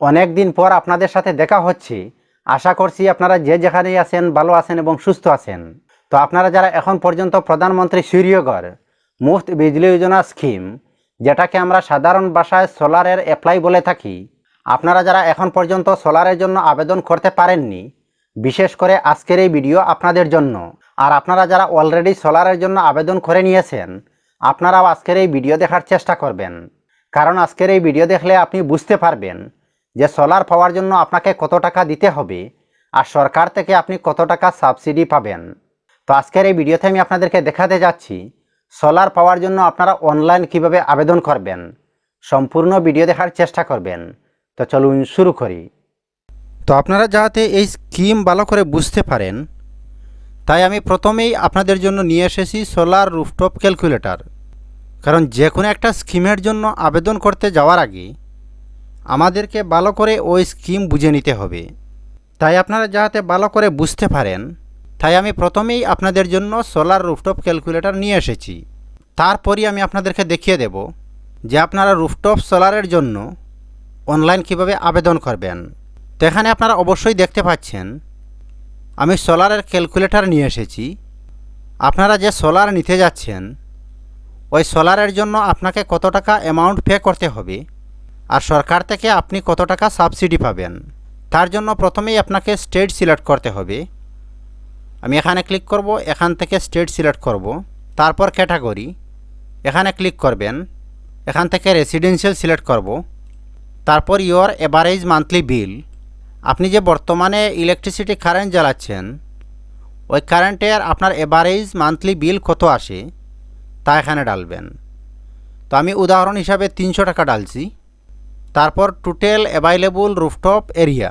অনেক দিন পর আপনাদের সাথে দেখা হচ্ছে। আশা করছি আপনারা যে যেখানেই আছেন ভালো আছেন এবং সুস্থ আছেন। তো আপনারা যারা এখন পর্যন্ত প্রধানমন্ত্রী সূর্যঘর মুফত বিজলি যোজনা স্কিম, যেটাকে আমরা সাধারণ ভাষায় সোলারের অ্যাপ্লাই বলে থাকি, আপনারা যারা এখন পর্যন্ত সোলারের জন্য আবেদন করতে পারেননি, বিশেষ করে আজকের এই ভিডিও আপনাদের জন্য। আর আপনারা যারা অলরেডি সোলারের জন্য আবেদন করে নিয়েছেন, আপনারাও আজকের এই ভিডিও দেখার চেষ্টা করবেন। কারণ আজকের এই ভিডিও দেখলে আপনি বুঝতে পারবেন যে সোলার পাওয়ার জন্য আপনাকে কত টাকা দিতে হবে আর সরকার থেকে আপনি কত টাকা সাবসিডি পাবেন। তো আজকের এই ভিডিওতে আমি আপনাদেরকে দেখাতে যাচ্ছি সোলার পাওয়ার জন্য আপনারা অনলাইন কিভাবে আবেদন করবেন। সম্পূর্ণ ভিডিও দেখার চেষ্টা করবেন। তো চলুন শুরু করি। তো আপনারা যাতে এই স্কিম ভালো করে বুঝতে পারেন, তাই আমি প্রথমেই আপনাদের জন্য নিয়ে এসেছি সোলার রুফটপ ক্যালকুলেটর। কারণ যে কোনো একটা স্কিমের জন্য আবেদন করতে যাওয়ার আগে আমাদেরকে ভালো করে ওই স্কিম বুঝে নিতে হবে। তাই আপনারা যাতে ভালো করে বুঝতে পারেন, তাই আমি প্রথমেই আপনাদের জন্য সোলার রুফটপ ক্যালকুলেটর নিয়ে এসেছি। তারপরই আমি আপনাদেরকে দেখিয়ে দেব যে আপনারা রুফটপ সোলারের জন্য অনলাইন কিভাবে আবেদন করবেন। তো এখানে আপনারা অবশ্যই দেখতে পাচ্ছেন আমি সোলারের ক্যালকুলেটর নিয়ে এসেছি। আপনারা যে সোলার নিতে যাচ্ছেন ওই সোলারের জন্য আপনাকে কত টাকা অ্যামাউন্ট পে করতে হবে আর সরকার থেকে আপনি কত টাকা সাবসিডি পাবেন, তার জন্য প্রথমেই আপনাকে স্টেট সিলেক্ট করতে হবে। আমি এখানে ক্লিক করব, এখান থেকে স্টেট সিলেক্ট করব, তারপর ক্যাটাগরি এখানে ক্লিক করবেন, এখান থেকে রেসিডেন্সিয়াল সিলেক্ট করব, তারপর ইয়োর এভারেজ মান্থলি বিল। আপনি যে বর্তমানে ইলেকট্রিসিটি কারেন্ট জ্বালাচ্ছেন ওই কারেন্টের আপনার এভারেজ মান্থলি বিল কত আসে তা এখানে ডালবেন। তো আমি উদাহরণ হিসাবে 300 টাকা ডালছি। তারপর টোটাল অ্যাভাইলেবল রুফটপ এরিয়া,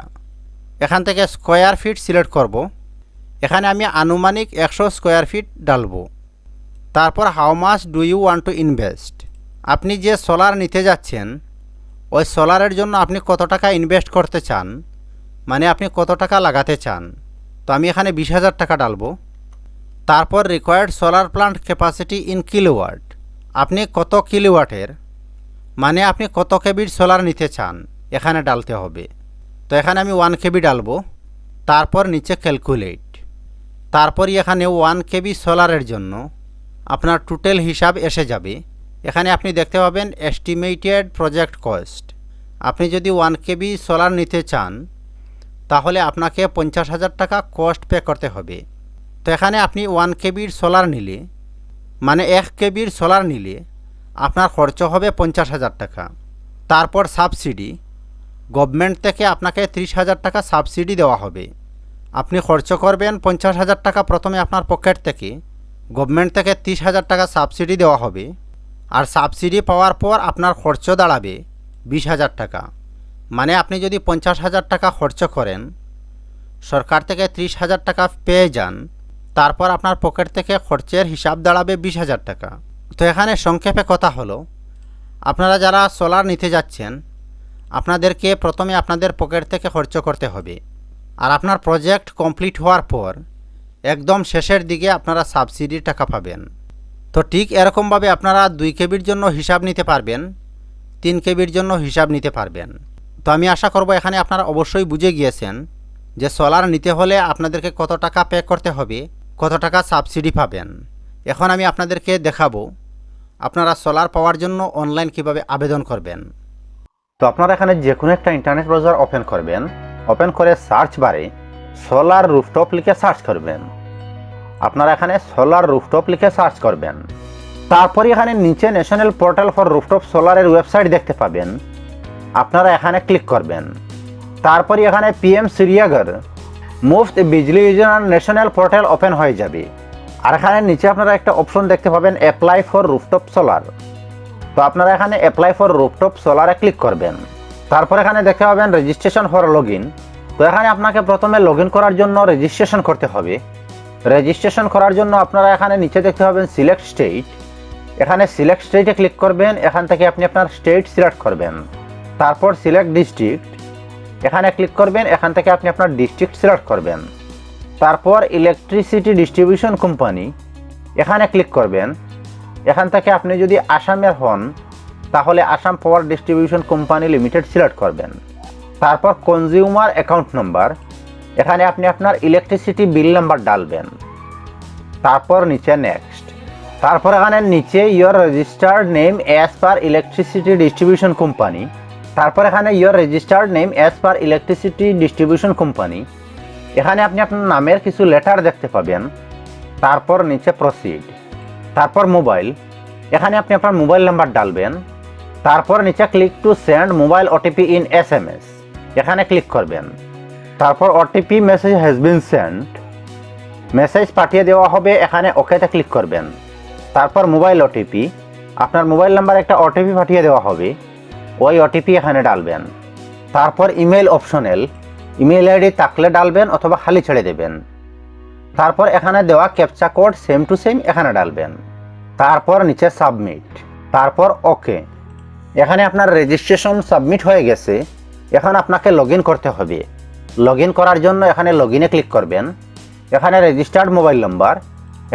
এখান থেকে স্কোয়ার ফিট সিলেক্ট করব, এখানে আমি আনুমানিক 100 স্কোয়ার ফিট ডালব। তারপর how much do you want to invest, আপনি যে সোলার নিতে যাচ্ছেন ওই সোলারের জন্য আপনি কত টাকা ইনভেস্ট করতে চান, মানে আপনি কত টাকা লাগাতে চান। তো আমি এখানে 20,000 টাকা ডালব। তারপর required solar plant capacity in kilowatt, আপনি কত কিলোওয়াটের, মানে আপনি কত কেবির সোলার নিতে চান এখানে ডালতে হবে। তো এখানে আমি 1 কেবি ডালবো। তারপর নিচে ক্যালকুলেট, তারপরই এখানে 1 কেবি সোলারের জন্য আপনার টোটাল হিসাব এসে যাবে। এখানে আপনি দেখতে পাবেন এস্টিমেটেড প্রজেক্ট কস্ট। আপনি যদি 1 কেবি সোলার নিতে চান তাহলে আপনাকে 50,000 টাকা কস্ট পে করতে হবে। তো এখানে আপনি 1 কেবির সোলার নিলে, মানে 1 কেবির সোলার নিলে আপনার খরচ হবে 50,000 টাকা। তারপর সাবসিডি, গভর্নমেন্ট থেকে আপনাকে 30,000 টাকা সাবসিডি দেওয়া হবে। আপনি খরচ করবেন 50,000 টাকা প্রথমে আপনার পকেট থেকে, গভর্নমেন্ট থেকে 30,000 টাকা সাবসিডি দেওয়া হবে। আর সাবসিডি পাওয়ার পর আপনার খরচ দাঁড়াবে 20,000 টাকা। মানে আপনি যদি 50,000 টাকা খরচ করেন, সরকার থেকে 30,000 টাকা পেয়ে যান, তারপর আপনার পকেট থেকে খরচের হিসাব দাঁড়াবে 20,000 টাকা। তো এখানে সংক্ষেপে কথা হলো, আপনারা যারা সোলার নিতে যাচ্ছেন আপনাদেরকে প্রথমে আপনাদের পকেট থেকে খরচ করতে হবে। আর আপনার প্রজেক্ট কমপ্লিট হওয়ার পর একদম শেষের দিকে আপনারা সাবসিডির টাকা পাবেন। তো ঠিক এরকমভাবে আপনারা 2 কেবির জন্য হিসাব নিতে পারবেন, 3 কেবির জন্য হিসাব নিতে পারবেন। তো আমি আশা করব এখানে আপনারা অবশ্যই বুঝে গিয়েছেন যে সোলার নিতে হলে আপনাদেরকে কত টাকা পে করতে হবে, কত টাকা সাবসিডি পাবেন। এখন আমি আপনাদেরকে দেখাবো আপনারা সোলার পাওয়ার জন্য অনলাইন কিভাবে আবেদন করবেন। তো আপনারা এখানে যে কোনো একটা ইন্টারনেট ব্রাউজার ওপেন করবেন, ওপেন করে সার্চ বারে সোলার রুফটপ লিখে সার্চ করবেন। আপনারা এখানে সোলার রুফটপ লিখে সার্চ করবেন। তারপরে এখানে নিচে ন্যাশনাল পোর্টাল ফর রুফটপ সোলারের ওয়েবসাইট দেখতে পাবেন, আপনারা এখানে ক্লিক করবেন। তারপরে এখানে পিএম সূর্যঘর মুফত বিজলি যোজনার ন্যাশনাল পোর্টাল ওপেন হয়ে যাবে। আর এখানে নিচে আপনারা একটা অপশন দেখতে পাবেন অ্যাপ্লাই ফর রুফটপ সোলার। তো আপনারা এখানে অ্যাপ্লাই ফর রুফটপ সোলারে ক্লিক করবেন। তারপর এখানে দেখতে পাবেন রেজিস্ট্রেশন ফর লগ ইন। তো এখানে আপনাকে প্রথমে লগ ইন করার জন্য রেজিস্ট্রেশন করতে হবে। রেজিস্ট্রেশন করার জন্য আপনারা এখানে নিচে দেখতে পাবেন সিলেক্ট স্টেট, এখানে সিলেক্ট স্টেটে ক্লিক করবেন। এখান থেকে আপনি আপনার স্টেট সিলেক্ট করবেন। তারপর সিলেক্ট ডিস্ট্রিক্ট, এখানে ক্লিক করবেন। এখান থেকে আপনি আপনার ডিস্ট্রিক্ট সিলেক্ট করবেন। তারপর ইলেকট্রিসিটি ডিস্ট্রিবিউশন কোম্পানি, এখানে ক্লিক করবেন। এখান থেকে আপনি যদি আসামের হন তাহলে Assam power distribution company limited select করবেন। তারপর কনজিউমার অ্যাকাউন্ট নাম্বার, এখানে আপনি আপনার ইলেকট্রিসিটি বিল নাম্বার ডালবেন। তারপর নিচে নেক্সট। তারপর এখানে নিচে your registered name as per electricity distribution company, তারপর এখানে your registered name as per electricity distribution company, এখানে আপনি আপনার নামের কিছু লেটার দেখতে পাবেন। তারপর নিচে প্রসিড। তারপর মোবাইল, এখানে আপনি আপনার মোবাইল নাম্বার ডালবেন। তারপর নিচে click to send mobile OTP in SMS, এখানে ক্লিক করবেন। তারপর OTP message has been send, message পাঠিয়ে দেওয়া হবে, এখানে ওকেতে ক্লিক করবেন। তারপর মোবাইল ওটিপি, আপনার মোবাইল নাম্বার একটা ওটিপি পাঠিয়ে দেওয়া হবে, ওই ওটিপি এখানে ডালবেন। তারপর ইমেল অপশনাল, ইমেল আইডি থাকলে ডালবেন অথবা খালি ছেড়ে দেবেন। তারপর এখানে দেওয়া captcha code same to same এখানে ডালবেন। তারপর নিচে সাবমিট, তারপর ওকে। এখানে আপনার রেজিস্ট্রেশন সাবমিট হয়ে গেছে। এখন আপনাকে লগ ইন করতে হবে। লগ ইন করার জন্য এখানে লগ ইনে ক্লিক করবেন। এখানে রেজিস্টার্ড মোবাইল নাম্বার,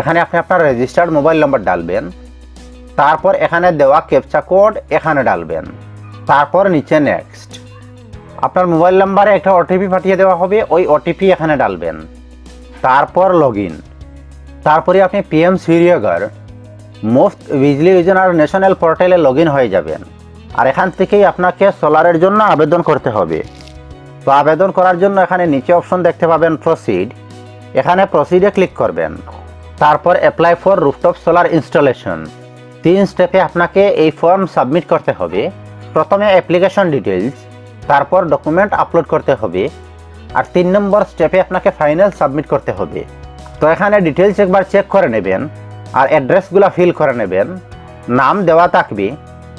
এখানে আপনি আপনার রেজিস্টার্ড মোবাইল নাম্বার ডালবেন। তারপর এখানে দেওয়া ক্যাপচা কোড এখানে ডালবেন। তারপর নিচে নেক্সট। আপনার মোবাইল নাম্বারে একটা ওটিপি পাঠিয়ে দেওয়া হবে, ওই ওটিপি এখানে ডালবেন। তারপর লগ ইন। তারপরে আপনি PM সূর্যঘর মুফত বিজলি যোজনার ন্যাশনাল পোর্টালে লগ ইন হয়ে যাবেন। আর এখান থেকেই আপনাকে সোলারের জন্য আবেদন করতে হবে। তো আবেদন করার জন্য এখানে নিচে অপশন দেখতে পাবেন প্রসিড, এখানে প্রসিডে ক্লিক করবেন। তারপর apply for rooftop solar installation, 3 স্টেপে আপনাকে এই ফর্ম সাবমিট করতে হবে। প্রথমে অ্যাপ্লিকেশন ডিটেলস, তারপর ডকুমেন্ট আপলোড করতে হবে, আর 3 নম্বর স্টেপে আপনাকে ফাইনাল সাবমিট করতে হবে। তো এখানে ডিটেলস একবার চেক করে নেবেন আর অ্যাড্রেসগুলো ফিল করে নেবেন। নাম দেওয়া থাকবে।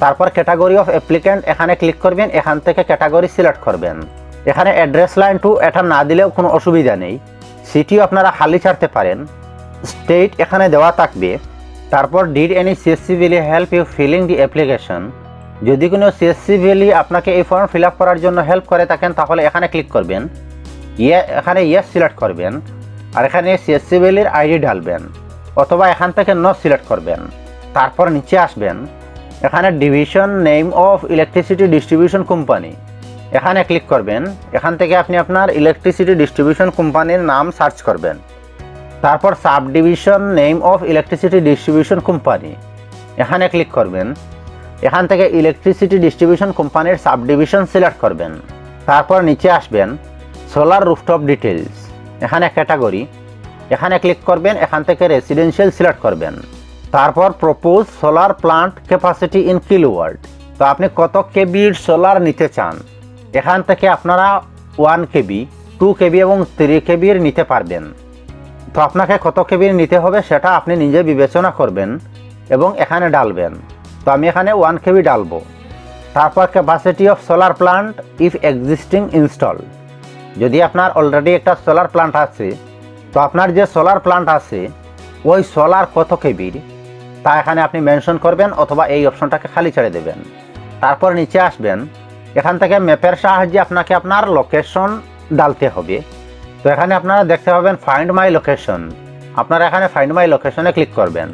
তারপর ক্যাটাগরি অফ অ্যাপ্লিক্যান্ট এখানে ক্লিক করবেন, এখান থেকে ক্যাটাগরি সিলেক্ট করবেন। এখানে অ্যাড্রেস লাইন টু এটা না দিলেও কোনো অসুবিধা নেই, সিটিও আপনারা খালি ছাড়তে পারেন। স্টেট এখানে দেওয়া থাকবে। তারপর did any CSC VLE help you filling the application, যদি কোনো CSC ভ্যালি আপনাকে এই ফর্ম ফিল আপ করার জন্য হেল্প করে থাকেন তাহলে এখানে ক্লিক করবেন। এখানে ইয়েস সিলেক্ট করবেন আর এখানে CSC ভ্যালির আইডি ডালবেন অথবা এখান থেকে নো সিলেক্ট করবেন। তারপর নিচে আসবেন, এখানে division name of electricity distribution company এখানে ক্লিক করবেন। এখান থেকে আপনি আপনার ইলেকট্রিসিটি ডিস্ট্রিবিউশন কোম্পানির নাম সার্চ করবেন। তারপর sub division name of electricity distribution company এখানে ক্লিক করবেন। এখান থেকে ইলেকট্রিসিটি ডিস্ট্রিবিউশন কোম্পানির সাব ডিভিশন সিলেক্ট করবেন। তারপর নিচে আসবেন, সোলার রুফটপ ডিটেলস এখানে ক্যাটাগরি এখানে ক্লিক করবেন। এখান থেকে রেসিডেন্সিয়াল সিলেক্ট করবেন। তারপর propose solar plant capacity in kilowatt, তো আপনি কত কেবির সোলার নিতে চান। এখান থেকে আপনারা 1 KB, 2 KB এবং 3 KBর নিতে পারবেন। তো আপনাকে কত কেবির নিতে হবে সেটা আপনি নিজে বিবেচনা করবেন এবং এখানে ডালবেন। তো আমি এখানে 1 KB ডালবো। তারপর capacity of solar plant if existing install, যদি আপনার অলরেডি একটা সোলার প্লান্ট আছে তো আপনার যে সোলার প্লান্ট আছে ওই সোলার কত কেবির তা এখানে আপনি মেনশন করবেন অথবা এই অপশনটাকে খালি ছেড়ে দেবেন। তারপর নিচে আসবেন, এখান থেকে ম্যাপের সাহায্যে আপনাকে আপনার লোকেশন ডালতে হবে। তো এখানে আপনারা দেখতে পাবেন ফাইন্ড মাই লোকেশন, আপনারা এখানে ফাইন্ড মাই লোকেশনে ক্লিক করবেন।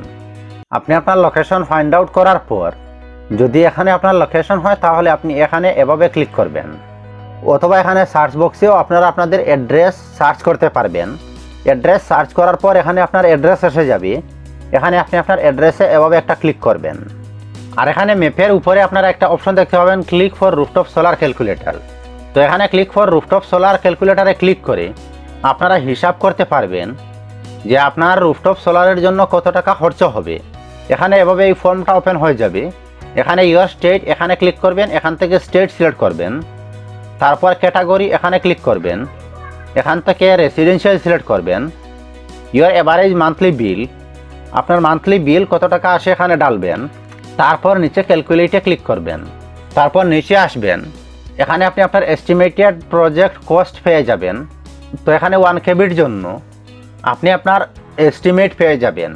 আপনি আপনার লোকেশন ফাইন্ড আউট করার পর যদি এখানে আপনার লোকেশন হয় তাহলে আপনি এখানে এভাবে ক্লিক করবেন অথবা এখানে সার্চ বক্সেও আপনারা আপনাদের অ্যাড্রেস সার্চ করতে পারবেন। অ্যাড্রেস সার্চ করার পর এখানে আপনার অ্যাড্রেস এসে যাবে। এখানে আপনি আপনার অ্যাড্রেসে এভাবে একটা ক্লিক করবেন। আর এখানে ম্যাপের উপরে আপনারা একটা অপশন দেখতে পাবেন click for rooftop solar calculator. তো এখানে ক্লিক ফর রুফটপ সোলার ক্যালকুলেটরে ক্লিক করে আপনারা হিসাব করতে পারবেন যে আপনার রুফটপ সোলারের জন্য কত টাকা খরচ হবে। এখানে এভাবে এই ফর্মটা ওপেন হয়ে যাবে। এখানে ইউর স্টেট এখানে ক্লিক করবেন, এখান থেকে স্টেট সিলেক্ট করবেন। তারপর ক্যাটাগরি এখানে ক্লিক করবেন, এখান থেকে রেসিডেন্সিয়াল সিলেক্ট করবেন। ইউর এভারেজ মান্থলি বিল, আপনার মান্থলি বিল কত টাকা আসে এখানে ডালবেন। তারপর নিচে ক্যালকুলেটে ক্লিক করবেন। তারপর নিচে আসবেন, এখানে আপনি আপনার এস্টিমেটেড প্রজেক্ট কস্ট পেয়ে যাবেন। তো এখানে 1 KBর জন্য আপনি আপনার এস্টিমেট পেয়ে যাবেন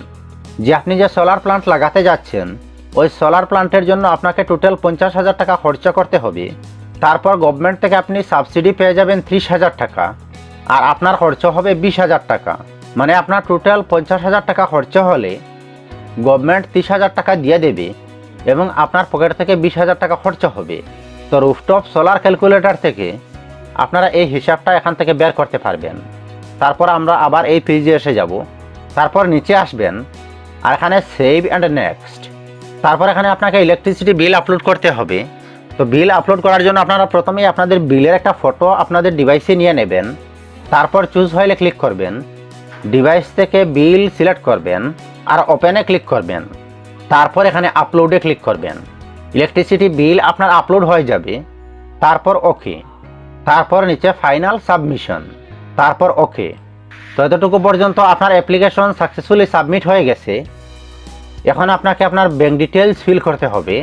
যে আপনি যে সোলার প্লান্ট লাগাতে যাচ্ছেন ওই সোলার প্লান্টের জন্য আপনাকে টোটাল 50,000 টাকা খরচা করতে হবে। তারপর গভর্নমেন্ট থেকে আপনি সাবসিডি পেয়ে যাবেন 30,000 টাকা আর আপনার খরচ হবে 20,000 টাকা। মানে আপনার টোটাল 50,000 টাকা খরচ হলে গভর্নমেন্ট 30,000 টাকা দিয়ে দেবে এবং আপনার পকেট থেকে 20,000 টাকা খরচ হবে। তো রুফটপ সোলার ক্যালকুলেটর থেকে আপনারা এই হিসাবটা এখান থেকে বের করতে পারবেন। তারপর আমরা আবার এই পেজে এসে যাব, তারপর নিচে আসবেন আর এখানে সেভ অ্যান্ড নেক্সট। তারপর এখানে আপনাকে ইলেকট্রিসিটি বিল আপলোড করতে হবে। তো বিল আপলোড করার জন্য আপনারা প্রথমেই আপনাদের বিলের একটা ফটো আপনাদের ডিভাইসে নিয়ে নেবেন, তারপর চুজ ফাইলে ক্লিক করবেন, ডিভাইস থেকে বিল সিলেক্ট করবেন আর ওপেনে ক্লিক করবেন, তারপর এখানে আপলোডে ক্লিক করবেন। ইলেকট্রিসিটি বিল আপনার আপলোড হয়ে যাবে, তারপর ওকে, তারপর নিচে ফাইনাল সাবমিশন, তারপর ওকে। তো এতটুকু পর্যন্ত আপনার অ্যাপ্লিকেশন সাকসেসফুলি সাবমিট হয়ে গেছে। এখন আপনাকে আপনার ব্যাঙ্ক ডিটেলস ফিল করতে হবে।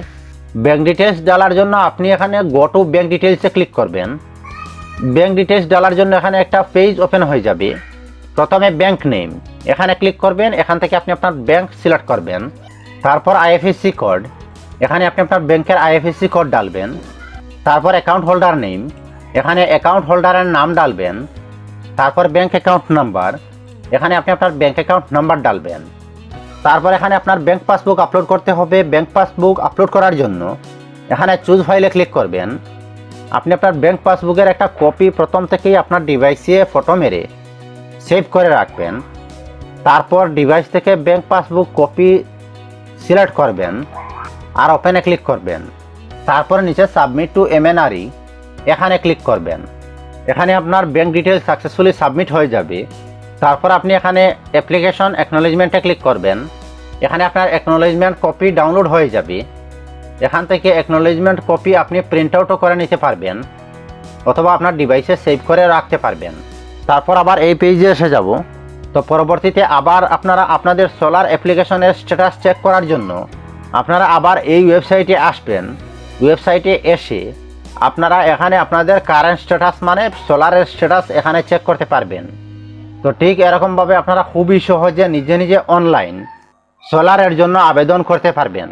ব্যাঙ্ক ডিটেলস ডালার জন্য আপনি এখানে গো টু ব্যাঙ্ক ডিটেলসে ক্লিক করবেন। ব্যাঙ্ক ডিটেলস ডালার জন্য এখানে একটা পেজ ওপেন হয়ে যাবে। প্রথমে ব্যাঙ্ক নেম এখানে ক্লিক করবেন, এখান থেকে আপনি আপনার ব্যাঙ্ক সিলেক্ট করবেন, তারপর আইএফএসসি কোড, এখানে আপনি আপনার ব্যাংকের আইএফএসসি কোড ডালবেন, তারপর অ্যাকাউন্ট হোল্ডার নেম, এখানে অ্যাকাউন্ট হোল্ডারের নাম ডালবেন, তারপর ব্যাঙ্ক অ্যাকাউন্ট নাম্বার, এখানে আপনি আপনার ব্যাঙ্ক অ্যাকাউন্ট নাম্বার ডালবেন। তারপর এখানে আপনার ব্যাঙ্ক পাসবুক আপলোড করতে হবে। ব্যাঙ্ক পাসবুক আপলোড করার জন্য এখানে চুজ ফাইলে ক্লিক করবেন। আপনি আপনার ব্যাঙ্ক পাসবুকের একটা কপি প্রথম থেকেই আপনার ডিভাইসে ফটো মেরে সেভ করে রাখবেন। তারপর ডিভাইস থেকে ব্যাঙ্ক পাসবুক কপি সিলেক্ট করবেন আর ওপেনে ক্লিক করবেন। তারপর নিচে সাবমিট টু এমএনআরই এখানে ক্লিক করবেন। এখানে আপনার ব্যাঙ্ক ডিটেলস সাকসেসফুলি সাবমিট হয়ে যাবে। তারপর আপনি এখানে অ্যাপ্লিকেশন অ্যাকনোলেজমেন্টে ক্লিক করবেন। এখানে আপনার অ্যাকনোলেজমেন্ট কপি ডাউনলোড হয়ে যাবে। এখান থেকে অ্যাকনোলেজমেন্ট কপি আপনি প্রিন্ট আউটও করে নিতে পারবেন অথবা আপনার ডিভাইসে সেভ করে রাখতে পারবেন। তারপর আবার এই পেজে এসে যাব। তো পরবর্তীতে আবার আপনারা আপনাদের সোলার অ্যাপ্লিকেশনের স্ট্যাটাস চেক করার জন্য আপনারা আবার এই ওয়েবসাইটে আসবেন। ওয়েবসাইটে এসে আপনারা এখানে আপনাদের কারেন্ট স্ট্যাটাস মানে সোলারের স্ট্যাটাস এখানে চেক করতে পারবেন। তো ঠিক এরকমভাবে আপনারা খুবই সহজে নিজে নিজে অনলাইন সোলারের জন্য আবেদন করতে পারবেন।